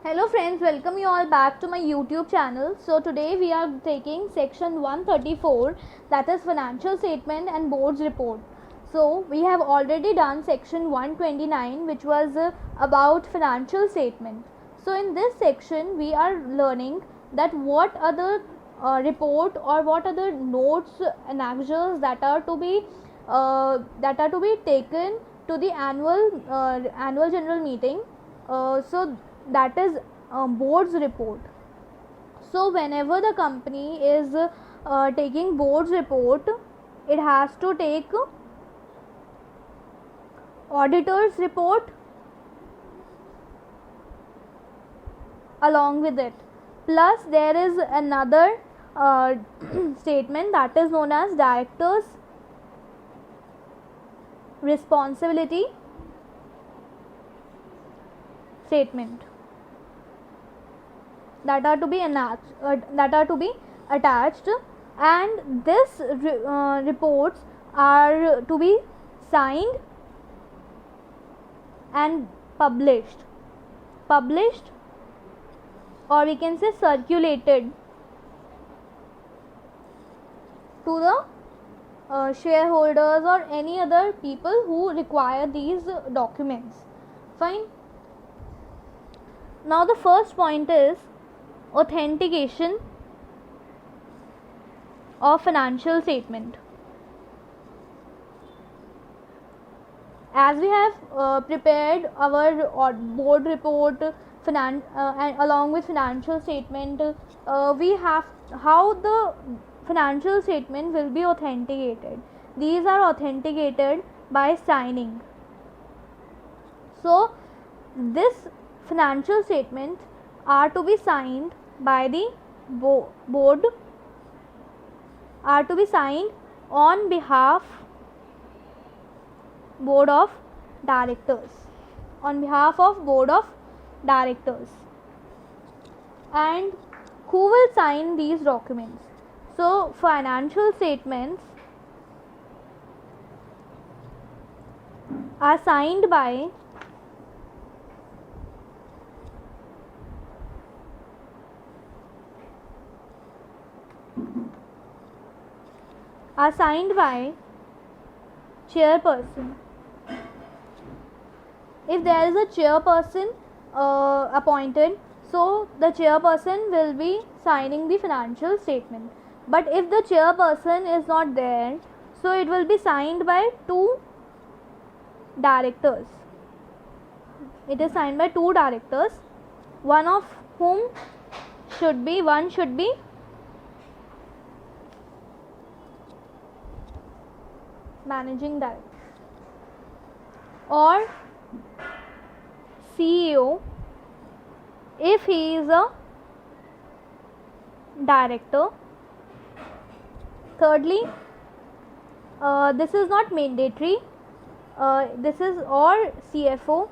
Hello friends, welcome you all back to my YouTube channel. So today we are taking section 134, that is financial statement and board's report. So we have already done section 129, which was about financial statement. So in this section we are learning that what other report or what other notes and annexures that are to be taken to the annual general meeting. So that is board's report. So whenever the company is taking board's report, it has to take auditor's report along with it. Plus there is another statement that is known as director's responsibility statement that are to be attached, and this reports are to be signed and published, or we can say circulated to the shareholders or any other people who require these documents. Fine. Now the first point is authentication of financial statement. As we have prepared our board report and along with financial statement, we have how the financial statement will be authenticated. These are authenticated by signing. So this financial statements are to be signed by the board, are to be signed on behalf board of directors, and who will sign these documents? So financial statements are signed by chairperson. If there is a chairperson appointed, so the chairperson will be signing the financial statement. But if the chairperson is not there, so it will be signed by two directors. It is signed by two directors, one of whom should be managing director or CEO if he is a director. Thirdly, this is not mandatory, this is or CFO.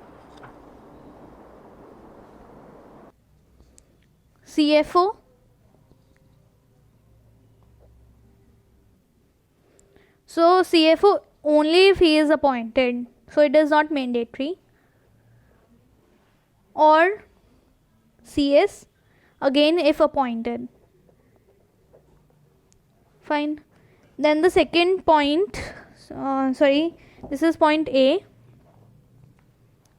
So CFO only if he is appointed, so it is not mandatory, or CS again if appointed. Fine. Then the second point, this is point A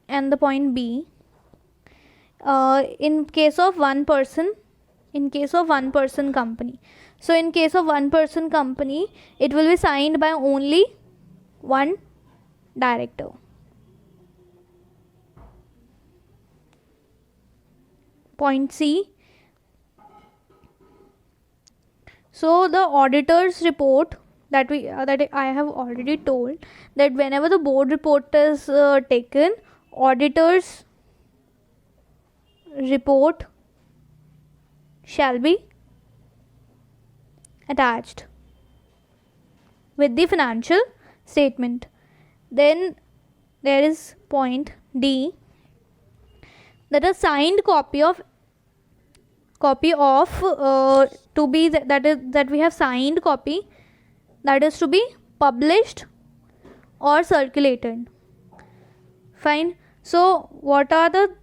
and the point B. In case of one person company, so in case of one person company, it will be signed by only one director. Point C. So the auditor's report that I have already told, that whenever the board report is taken, auditor's report shall be attached with the financial statement. Then there is point D, that a signed copy of to be that we have signed copy, that is to be published or circulated. Fine. So what are the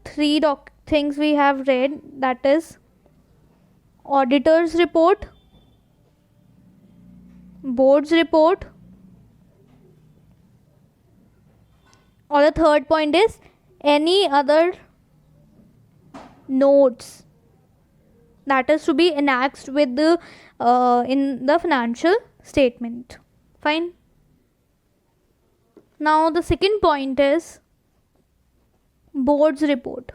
things we have read, that is auditor's report, board's report, or the third point is any other notes that is to be annexed with the in the financial statement. Fine. Now the second point is board's report.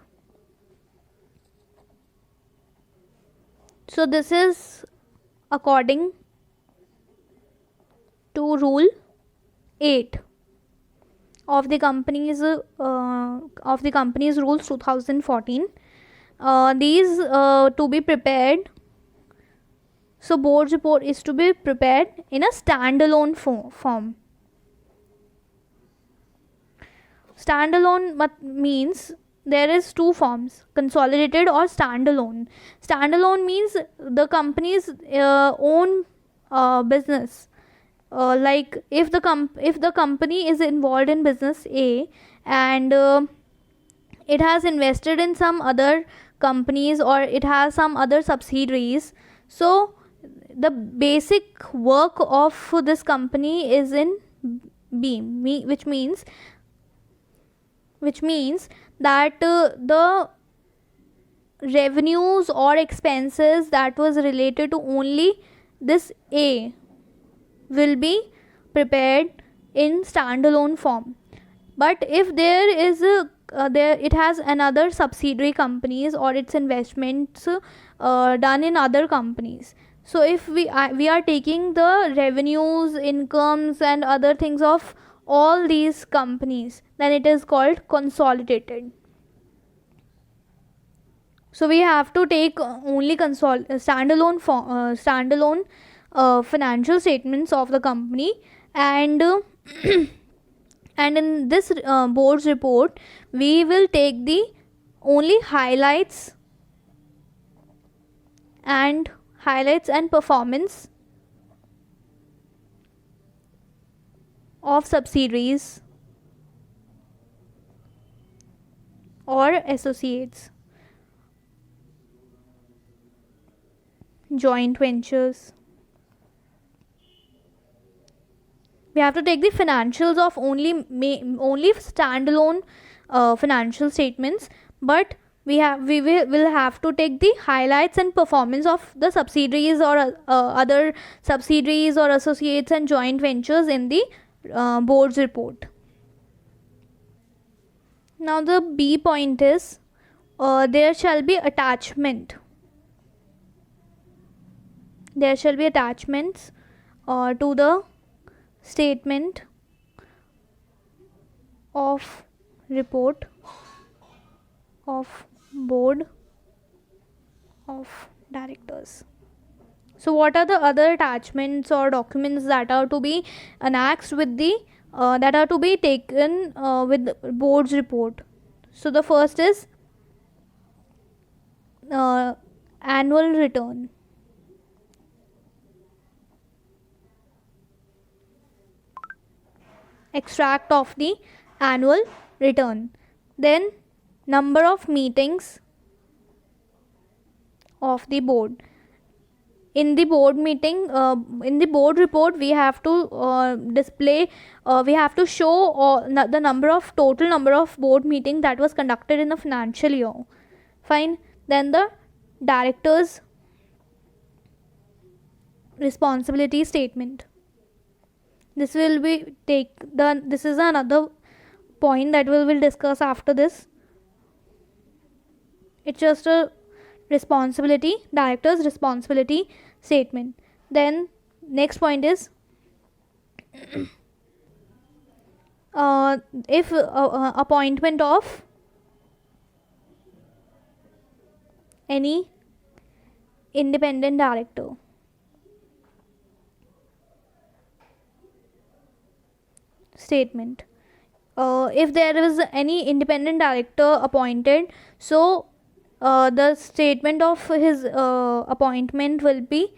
So this is according to rule 8 of the company's rules 2014. These to be prepared. So board's report is to be prepared in a standalone form. Standalone means there is two forms, consolidated or standalone. Standalone means the company's own business. Like if the company is involved in business A and it has invested in some other companies or it has some other subsidiaries, so the basic work of this company is in B, which means that the revenues or expenses that was related to only this A will be prepared in standalone form. But if there is it has another subsidiary companies or its investments done in other companies, so if we are taking the revenues, incomes and other things of all these companies, then it is called consolidated. So we have to take only standalone financial statements of the company, and and in this board's report we will take the only highlights and performance of subsidiaries or associates, joint ventures. We have to take the financials of only standalone financial statements, but we will have to take the highlights and performance of the subsidiaries or other subsidiaries or associates and joint ventures in the board's report. Now the B point is there shall be attachment. There shall be attachments to the statement of report of board of directors. So what are the other attachments or documents that are to be annexed with the that are to be taken with the board's report? So the first is annual return. Extract of the annual return. Then number of meetings of the board. In the board meeting, in the board report, we have to display, we have to show the total number of board meetings that was conducted in the financial year. Fine. Then the director's responsibility statement. This will be this is another point that we will discuss after this. It's just a director's responsibility statement. Then next point is if appointment of any independent director. Statement. If there is any independent director appointed, so the statement of his appointment will be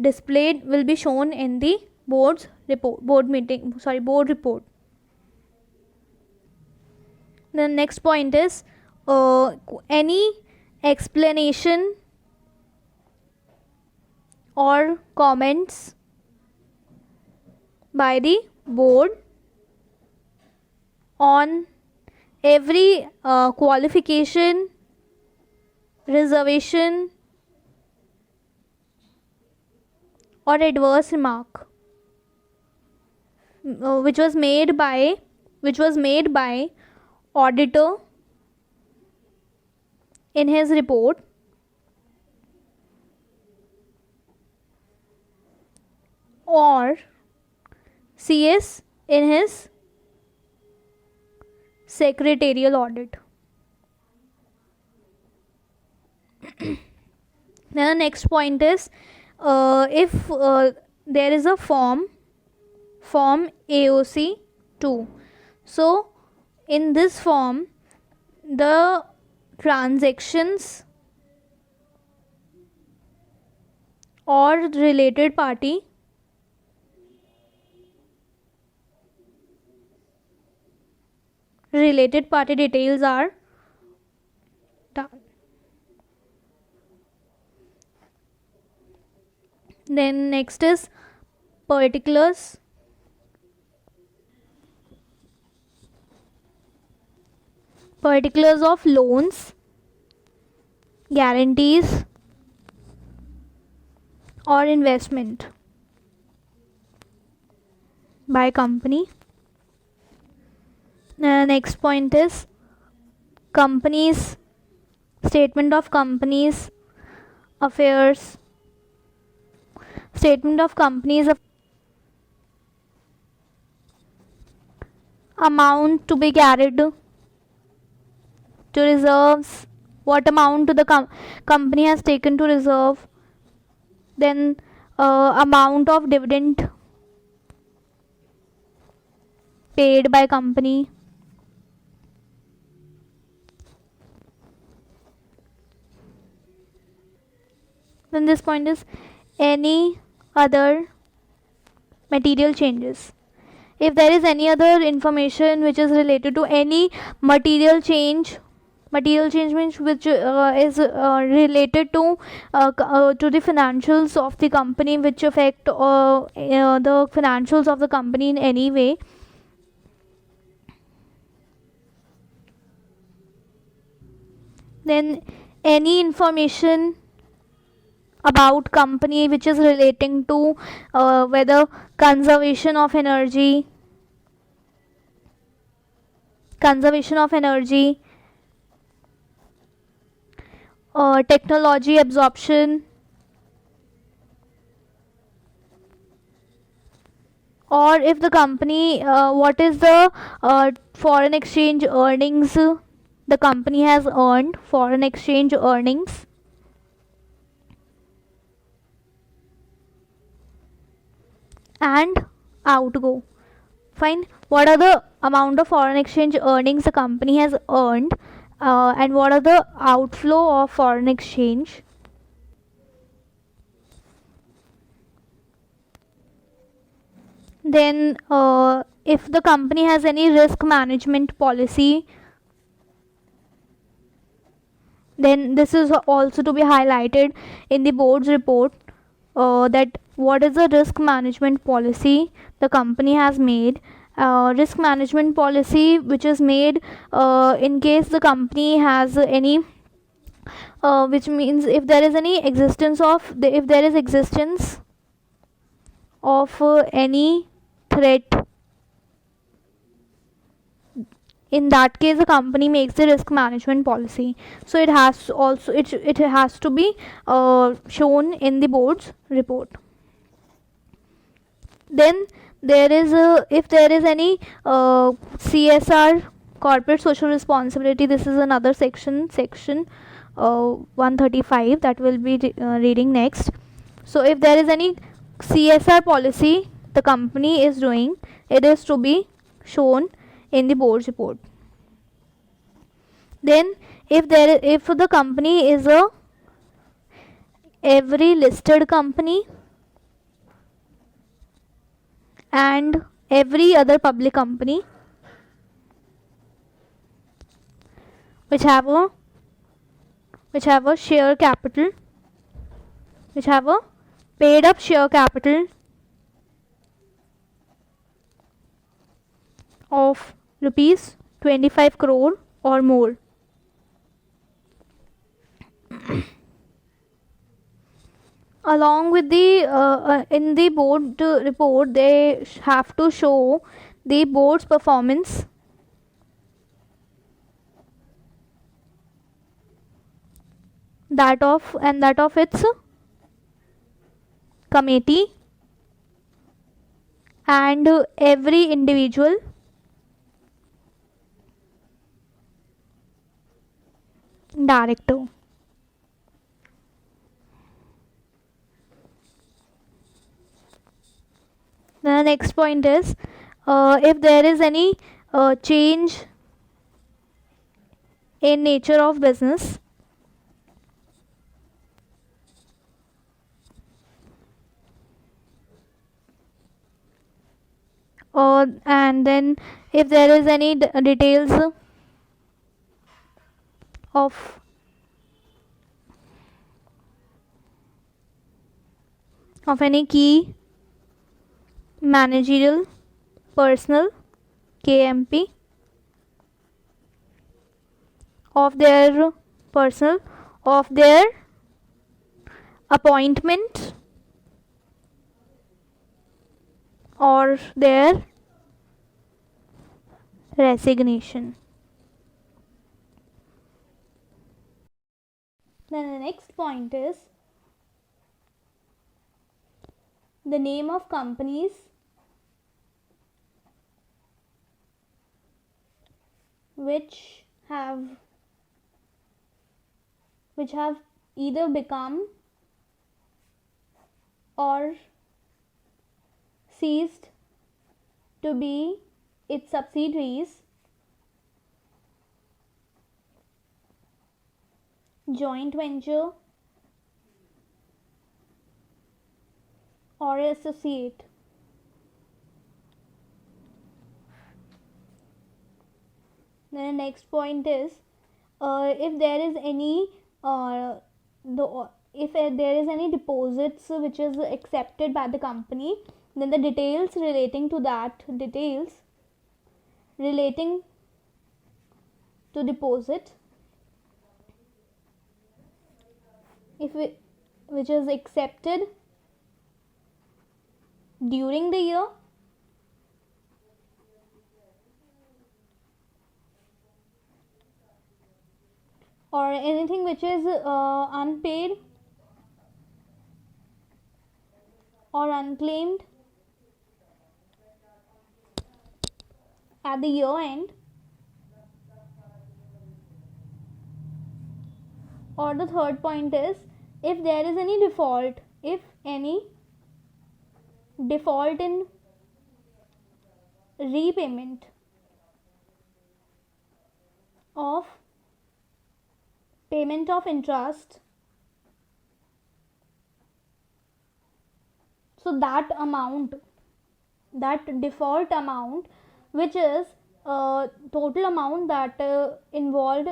displayed, will be shown in the board report. The next point is any explanation or comments by the board on every qualification, reservation or adverse remark which was made by auditor in his report, or CS in his secretarial audit. Then the next point is, if there is a form AOC 2. So in this form, the transactions or related party details are done. Then next is particulars of loans, guarantees or investment by company. Next point is companies, statement of companies affairs, statement of companies of amount to be carried to reserves, what amount to the company has taken to reserve, then amount of dividend paid by company, then this point is any other material changes. If there is any other information which is related to any material change means which is related to the financials of the company, which affect the financials of the company in any way, then any information about company which is relating to whether conservation of energy, technology absorption, or if the company what is the foreign exchange earnings the company has earned, foreign exchange earnings, and outgo. Fine. What are the amount of foreign exchange earnings the company has earned, and what are the outflow of foreign exchange. Then if the company has any risk management policy, then this is also to be highlighted in the board's report, that what is the risk management policy the company has made. Risk management policy which is made in case the company has any which means if there is any existence of any threat, in that case the company makes the risk management policy. So it has also it has to be shown in the board's report. Then there is if there is any CSR, corporate social responsibility, this is another section 135 that will be reading next. So if there is any CSR policy the company is doing, it is to be shown in the board's report. Then if the company is a every listed company and every other public company, which have a share capital, which have a paid up share capital of rupees 25 crore or more. Along with the in the board report, they have to show the board's performance, that of its committee and every individual director. The next point is, if there is any change in nature of business, and then if there is any details of any key managerial personnel, KMP, of their personnel, of their appointment or their resignation. Then the next point is the name of companies which have either become or ceased to be its subsidiaries, joint venture or associate. Then the next point is, if there is any if there is any deposits which is accepted by the company, then the details relating to deposit, which is accepted during the year or anything which is unpaid or unclaimed at the year end. Or the third point is, if there is any default, in repayment of payment of interest, so that default amount, which is total amount that involved,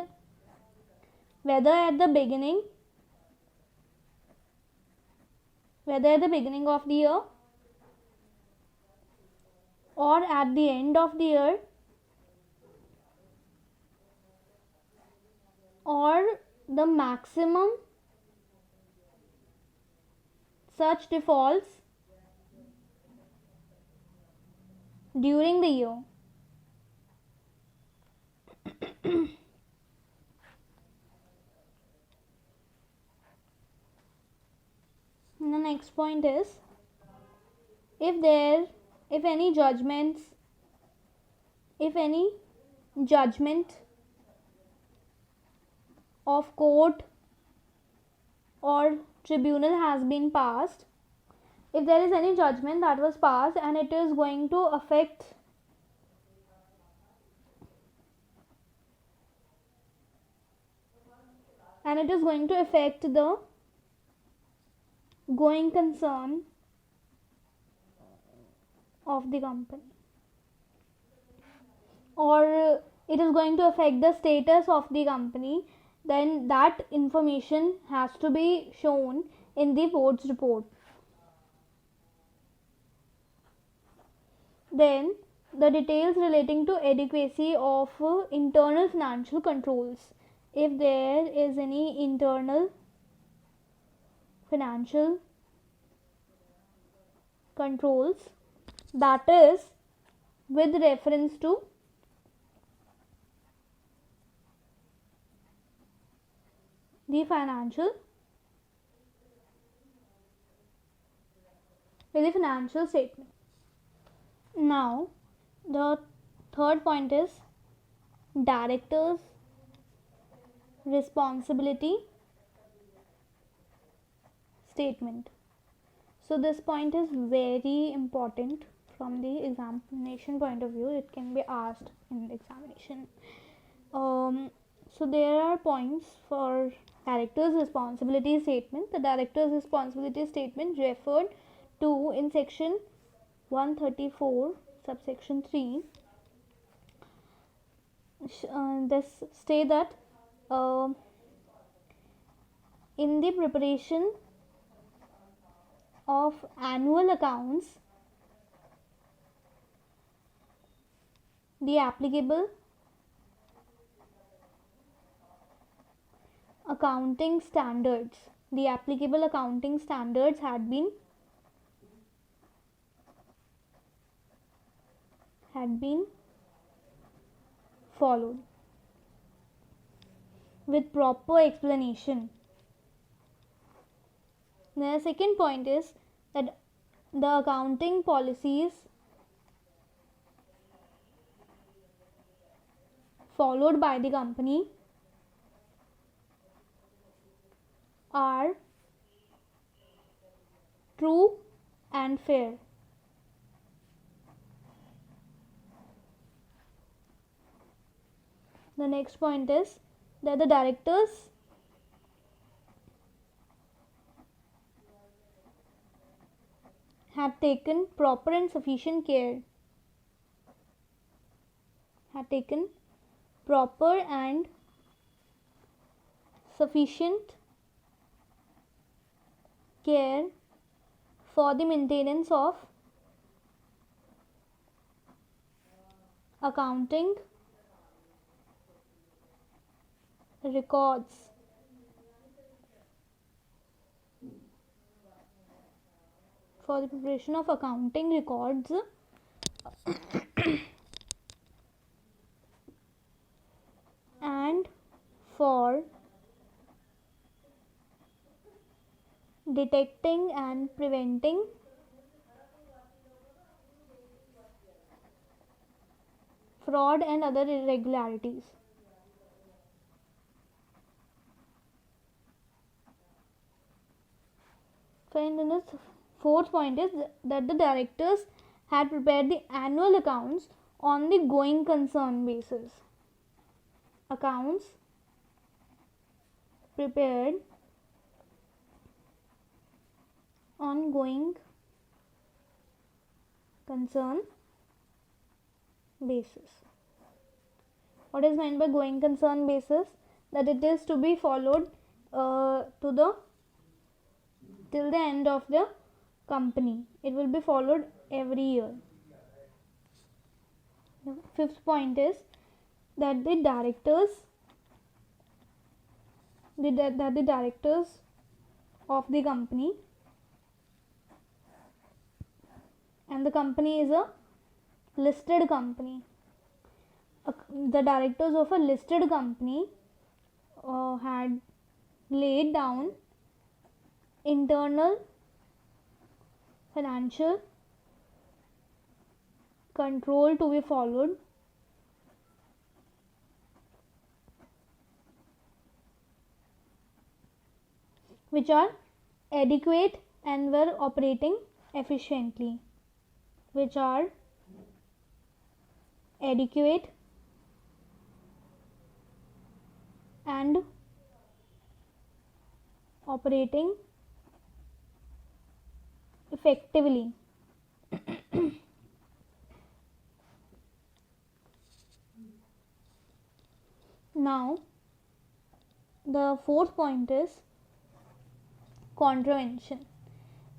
whether at the beginning of the year or at the end of the year, or the maximum such defaults during the year. And the next point is, if any judgment of court or tribunal has been passed, if there is any judgment that was passed and it is going to affect the going concern of the company, or it is going to affect the status of the company, then that information has to be shown in the board's report. Then the details relating to adequacy of internal financial controls. If there is any internal financial controls, that is with reference to the financial statement. Now the third point is directors responsibility statement. So this point is very important from the examination point of view. It can be asked in the examination. So there are points for director's responsibility statement. The director's responsibility statement referred to in section 134 subsection 3 this state that in the preparation of annual accounts, the applicable accounting standards had been followed with proper explanation. The second point is that the accounting policies followed by the company are true and fair. The next point is that the directors had taken proper and sufficient care for the maintenance of accounting records. For the preparation of accounting records and for detecting and preventing fraud and other irregularities. And then the fourth point is that the directors had prepared the annual accounts on the going concern basis. Accounts prepared on going concern basis. What is meant by going concern basis? That it is to be followed till the end of the company. It will be followed every year. The fifth point is that the directors of the company, and the company is a listed company. The directors of a listed company had laid down internal financial control to be followed, which are adequate and were operating efficiently. Which are adequate and operating effectively. Now the fourth point is contravention.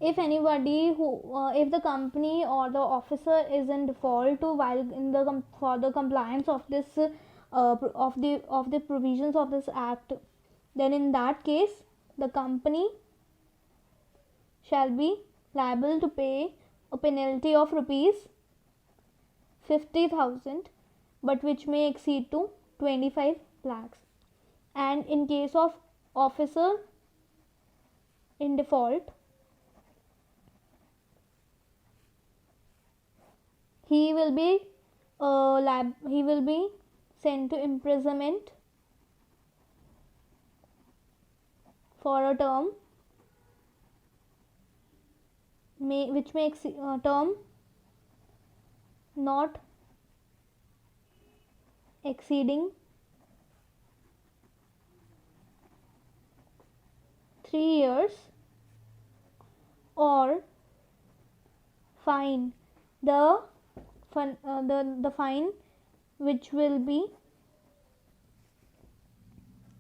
If anybody who if the company or the officer is in default to while in the for the compliance of this of the provisions of this act, then in that case the company shall be liable to pay a penalty of rupees 50,000, but which may exceed to 25 lakhs. And in case of officer in default, he will be sent to imprisonment for a term which may term not exceeding 3 years, or fine the fine which will be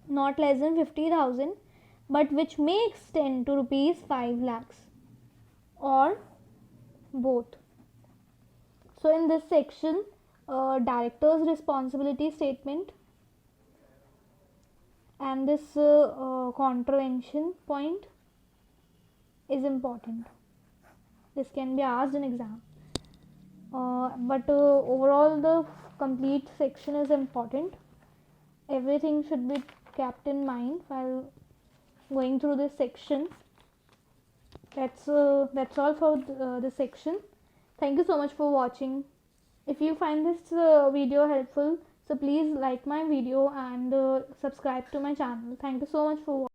not less than 50,000, but which may extend to rupees 5 lakhs, or both. So in this section, director's responsibility statement and this contravention point is important. This can be asked in exam, but overall the complete section is important. Everything should be kept in mind while going through this section. That's all for this section. Thank you so much for watching. If you find this video helpful, so please like my video and subscribe to my channel. Thank you so much for watching.